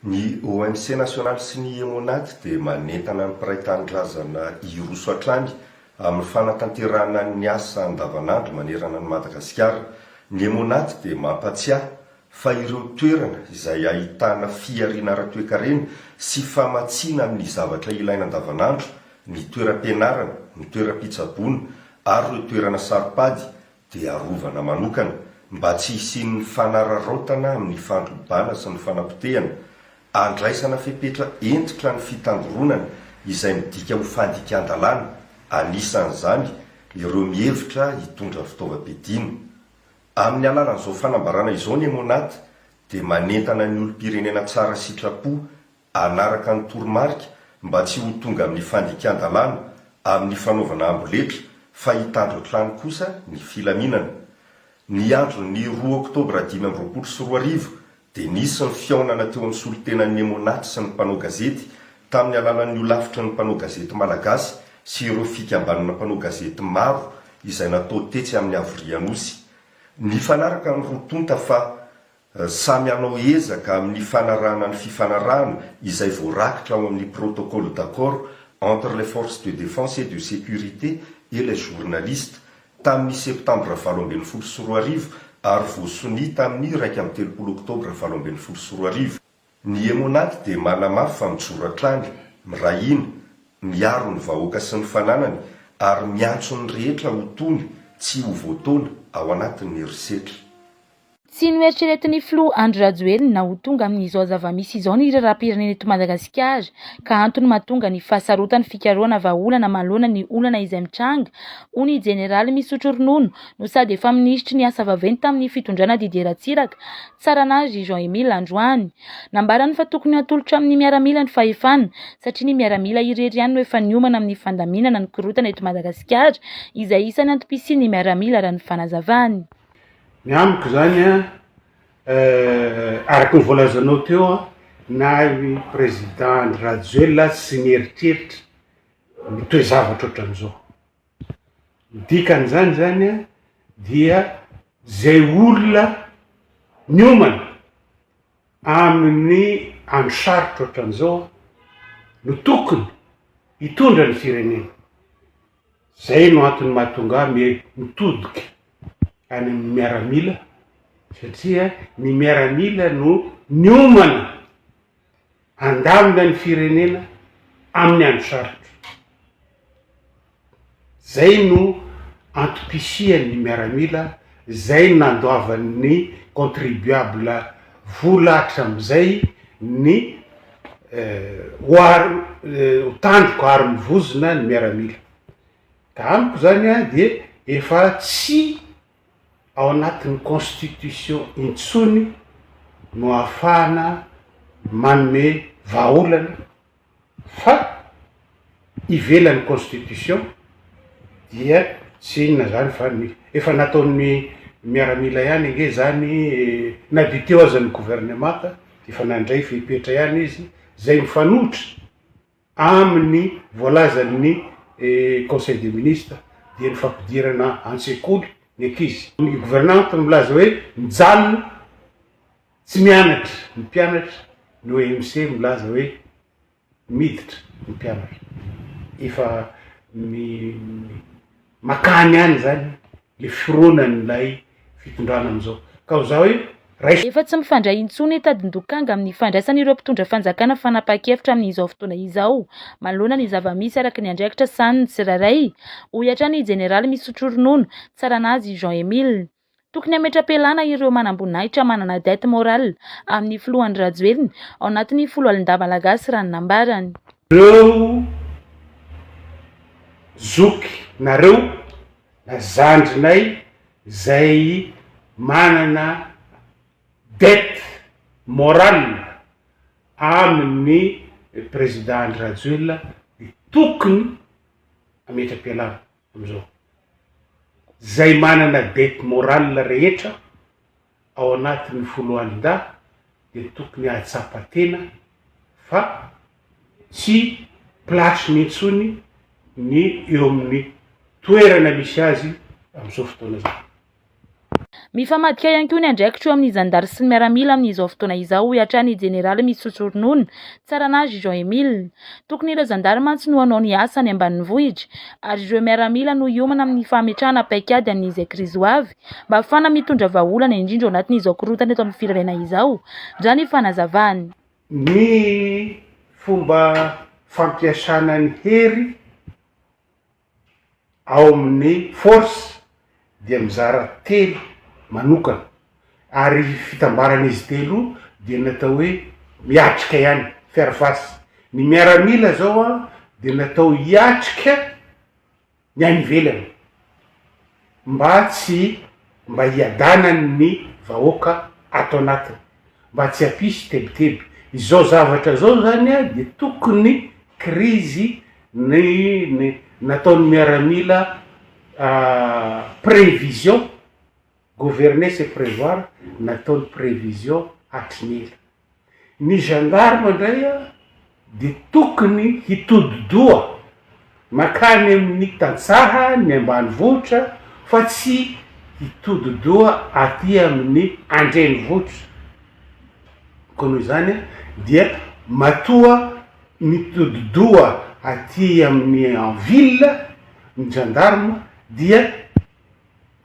Ny OMC nasionaly sy ny EMONAT dia manentana ny mpiray-tany lazana Iroso Atlany amin'ny fanatanterahana ny asa andavanandro manerana ny Madagasikara. Ny EMONAT dia mampatsiahy fa ireo toerana izay ahitana fiariana ara-toekarena sy famatsiana amin'ny zavatra ilaina andavanandro, ny toeram-pianarana, ny toeram-pitsaboana ary ireo toerana saripady dia arovana manokana mba tsy hisian'ny fanararaotana amin'ny fandrobana sy ny fanapotehana. Andraisana fepetra entitra ny fitangoronana izay midika ho fandikan-dalàna. Anisan'izany ireo mihevitra hitondra fitaovam-piadiana. Amin'ny alalan'izao fanambarana izao ny EMONAT dia manentana ny olom-pirenena tsara sitrapo anaraka ny toromarika mba tsy ho tonga amin'ny fandikan-dalàna amin'ny fanaovana amboletra fa hitandro hatrany kosa ny filaminana. Ny andron'ny 2 oktobra 2024 dia nisy ny fiaonana teo amin'ny solotenan'ny EMONAT sy ny mpanao gazety tamin'ny alalan'ny olafitra ny mpanao gazety malagasy sy ireo fikambanana mpanao gazety maro izay natao tetsy amin'ny Avorianosy. Nifanaraka ny rotonta fa samy hanao ezaka amin'ny fanarahana ny fifanarahana izay voarakitra ao amin'ny protocole d'accord entre les forces de défense et de sécurité et les journalistes tamin'ny septambra 2024 ary voasony tamin'ny 1 oktobra 2024. Ny EMONAT dia manamafy fa mijoro hatrany, mirahina, miaro ny vahoaka sy ny fananany ary miantso ny rehetra ho tony tsy ho voataona ao anatin'ny herisetra. Tsy noeritreretin'ny filoha Andry Rajoelina na ho tonga amin'izao zava-misy izao ny raharaham-pirenena eto Madagasikara ka antony mahatonga ny fahasarotan'ny fikarohana vahaolana manoloana ny olana izay mitranga ho ny jeneraly Misotro Ronono no sady efa minisitry ny asa vaventy tamin'ny fitondrana Didier Ratsiraka tsaranazy Jean-Emile Androany. Nambarany fa tokony hatolotra amin'ny miaramila ny fahefana satria ny miaramila irery ihany no efa niomana amin'ny fandaminana ny korotana eto Madagasikara izay isany antopisiany ny miaramila raha ny fanazavany. Ny amiko zany araky ny voalazanao teo na ny président Andry Rajoelina sy nieritreritra mitoe zavatra ohatran'izao. Dikan'izany zany dia zay olona niomana amin'ny androsarotra ohatran'izao no tokony hitondra ny firenena. Zay no antony mahatonga mitodika any amin'ny miaramila satria ny miaramila no niomana andamina ny firenena amin'ny androsarotra. Zay no antopisian'ny miaramila, zay no nandoavan'ny contribuable vola hatram'izay ny tandroko ary mivozona ny miaramila. Ka amiko zany dia efa tsy ao anatin'ny constitution intsony no ahafahana manome vahaolana fa ivelan'ny constitution dia tsy inona zany fa efa nataon'ny miaramila ihany nge zany na dia teo aza ny gouvernemanta efa nandray fepetra ihany izy zay mifanohitra amin'ny voalazan'ny conseil des ministres dia ny fampidirana an-tsekoly ny ankizy. Ny gouvernemanta milaza hoe mijalona tsy mianatra ny mpianatra, ny OMC milaza hoe miditra ny mpianatra. Efa makany ihany zany le fironan'ilay fitondrana am'izao. Ka ho zao hoe efa tsy mifandray intsony tadin-dokanga amin'ny fandraisan'ireo mpitondra fanjakana fanapa-kevitra amin'izao fotoana izao manoloana ny zava-misy araka ny andraikitra sany ny tsirairay hoy hatrany jeneraly Misotro Ronono tsaranazy Jean-Emile. Tokony hametra-pialana ireo manam-boninahitra manana dette morale amin'ny filoha Andry Rajoelina ao anatin'ny folo alin-dahy malagasy raha ny nambarany. Reo zoky nareo na zandrinay zay manana dette morale amin'ny président Andry Rajoelina dia tokony hametra-pialana am'izao. Zay manana dette morale rehetra ao anatin'ny folo alin-dahy dia tokony ahatsapa-tena fa tsy plasy mintsony ny eo amin'ny toerana misy azy amin'izao fotoana izao. Mifamadika ihany koa ny andraikitra eo amin'ny zandary sy ny miaramila amin'izao fotoana izao hiatrany jeneraly Mitsotso ronono Tsaranazy Jean Emile. Tokony ireo zandary mantsy no hanao ny asa any ambanivohitra ary ireo miaramila no hiomana amin'ny fametrahana paikady amin'izy krizoavy mba ahafahana mitondra vahaolana indrindra ao anatin'izao korontana eto amin'ny firenena izao. Ndra ny fanazavany. Ny fomba fampiasana ny hery ao amin'ny force dia mizara telo manokana ary fitambaran'izy telo dia natao hoe miatrika ihany fiarafasy. Ny miaramila zao a dia natao hiatrika ny any ivelany mba hiadanany ny vahoaka ato anatiny, mba tsy hampisy tebiteby. Izao zavatra zao zany a dia tokony krizy nataon'ny miaramila prévision. Gouverner c'est prévoir, nataony prévision hatrin'ela. Ny gendarme ndray a dia tokony hitodi-doha makany amin'ny tantsaha ny ambanivohitra fa tsy hitodi-doha aty amin'ny andrenivohitra. Koa zany dia matoa mitodi-doha aty amin'ny en ville ny gendarme dia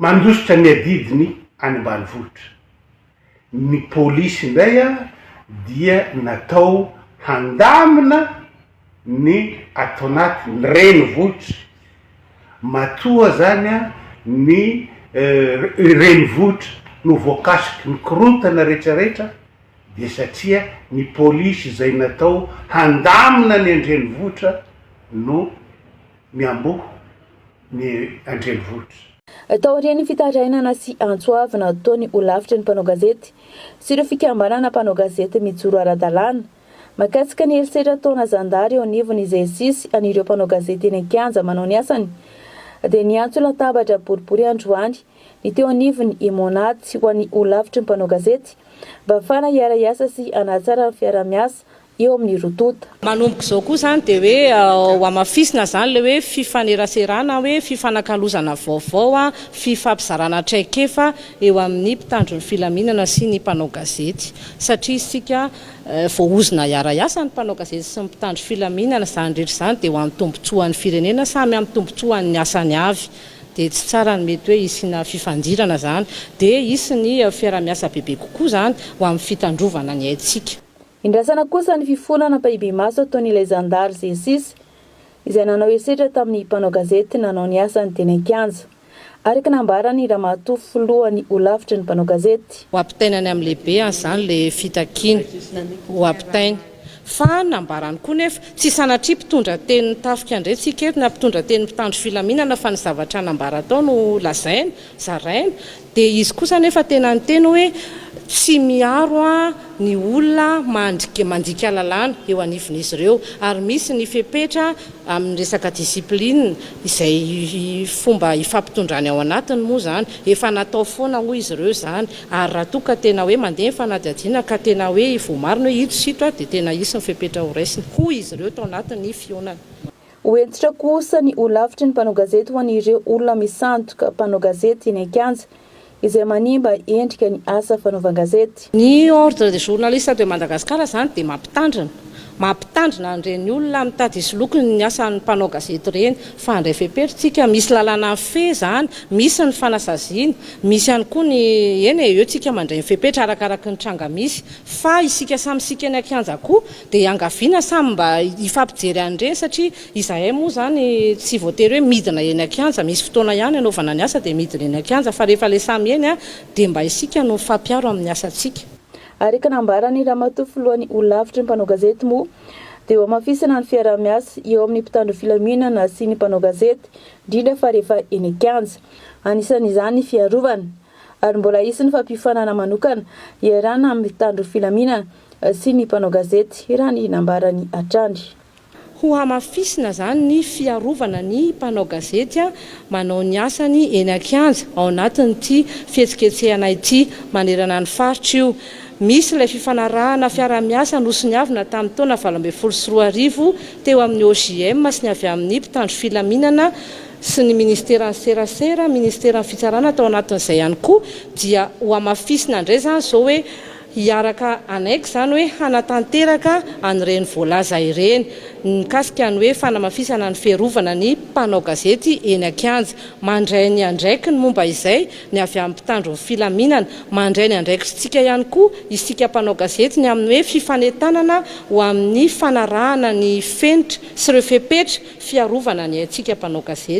mandositra ny adidiny any ambanivohitra. Ny polisy ndray a dia natao handamina ny ato anatin'ny renivohitra. Matoa zany a ny renivohitra no voakasiky ny korontana rehetrarehetra dia satria ny polisy izay natao handamina ny andrenivohitra no miamboho ny andrenivohitra. Taorian'ny fitarainana sy antsoavana ataony ho lavitra ny mpanao gazety sy ireo fikambanana mpanao gazety mijoro ara-dalàna mahakasika ny herisetra taona zandary eo anivon'ny exercice an'ireo mpanao gazety eny an-kianja manao ny asany dia niantso latabatra boribory androany ny teo anivon'ny imonady sy ho an'ny ho lavitra ny mpanao gazety mba ahafahana hiara-iasa sy hanatsara ny fiara-miasa eo amin'ny rotota. Manomboka izao koa zany dia hoe ho amafisina zany le hoe fifaneraserana hoe fifanakalozana vaovao a fifampizarana traikefa eo amin'ny mpitandron'ny filaminana sy ny mpanao gazety satria isika voahozona hiara-iasa ny mpanao gazety sy ny mpitandro filaminana zany rehetra zany dia ho amin'ny tombotsoan'ny firenena samy amin'ny tombotsoan'ny asany avy. Dia tsy tsara ny mety hoe isina fifandirana zany dia isy ny fiara-miasa bebe kokoa zany ho amin'ny fitandrovana ny haitsika. Indrasana kosa ny fifonana pahibe maso ataon'ilay zandary exercice izay nanao herisetra tamin'ny mpanao gazety nanao ny asany teny an-kianja araka nambarany ramatoa filohan'ny ho lavitra ny mpanao gazety. Ho ampitainany amin'ny lehibe zany le fitakiana ho ampitainy fa nambarany koa nefa tsy sanatria mpitondra teny tafika indray tsika eto na mpitondra teny mpitandro filaminana fa ny zavatra nambara atao no lazaina zaraina dia izy kosa nefa tena ny teny hoe tsy miaro ny olona mandika lalàna eo anivon'izy ireo ary misy ny fepetra amin'ny resaka disipline izay fomba ifampitondrany ao anatiny moa zany efa natao foana hoy izy ireo zany ary raha toa ka tena hoe mandeha fanadihadiana ka tena hoe voamarina hoe hidositra dia tena isy ny fepetra ho raisiny hoy izy ireo tao anatiny fionana. Hoentitra kosa ny ho lavitra ny mpanao gazety ho an'ireo olona misandoka mpanao gazety eny an-kianja izay manimba endrika ny asa fanaovan-gazety. Ny ordre des journalistes de Madagascar zany dia mampitandrina an'ireny olona mitady isy lokony ny asan'ny mpanao gazety reny fa andray fepetritsika misy lalàna fe zany misy ny fanasaziana misy ihany koa ny eny eo tsika mandray ny fepetra arakaraky ny tranga misy fa isika samysika eny an-kianja koa dia angaviana samy mba ifampijery an'ireny satria izahay moa zany tsy voatery hoe midina eny an-kianja misy fotoana ihany anaovana ny asa dia midina eny an-kianja fa rehefa le samy eny dia mba isika no fampiaro amin'ny asantsika. Araka nambarany ramatoa filohan'ny ho lavitra ny mpanao gazety moa dia ho amafisana ny fiara-miasa eo amin'ny mpitandro filaminana sy ny mpanao gazety indrindra fa rehefa eny an-kianja anisan'izany ny fiarovana ary mbola isy ny fampifanana manokana iarana amin'ny mpitandro filaminana sy ny mpanao gazety raha ny nambarany hatrany. Ho amafisina zany ny fiarovana ny mpanao gazety manao ny asany eny an-kianja ao anatin'ity fihetsiketsehana ity manerana ny faritra io. Misy ilay fifanarahana fiara-miasa nosy ny avina tamin'ny taona 2024 teo amin'ny OJM sy ny avy amin'ny mpitandro filaminana sy ny ministeran'ny serasera ministeran'ny fitsarana atao anatin'izay ihany koa dia ho amafisina indray zany zao hoe hiaraka anaiky zany hoe hanatanteraka an'ireny voalaza ireny mikasika ny hoe fanamafisana ny fiarovana ny mpanao gazety eny Ankanja, mandray ny andraiky ny momba izay ny avy amin'ny mpitandro ny filaminana, mandray ny andraikitsika ihany koa isika mpanao gazety ny amin'ny hoe fifanentanana ho amin'ny fanarahana ny fenitra sy ireo fepetra fiarovana ny antsika mpanao gazety.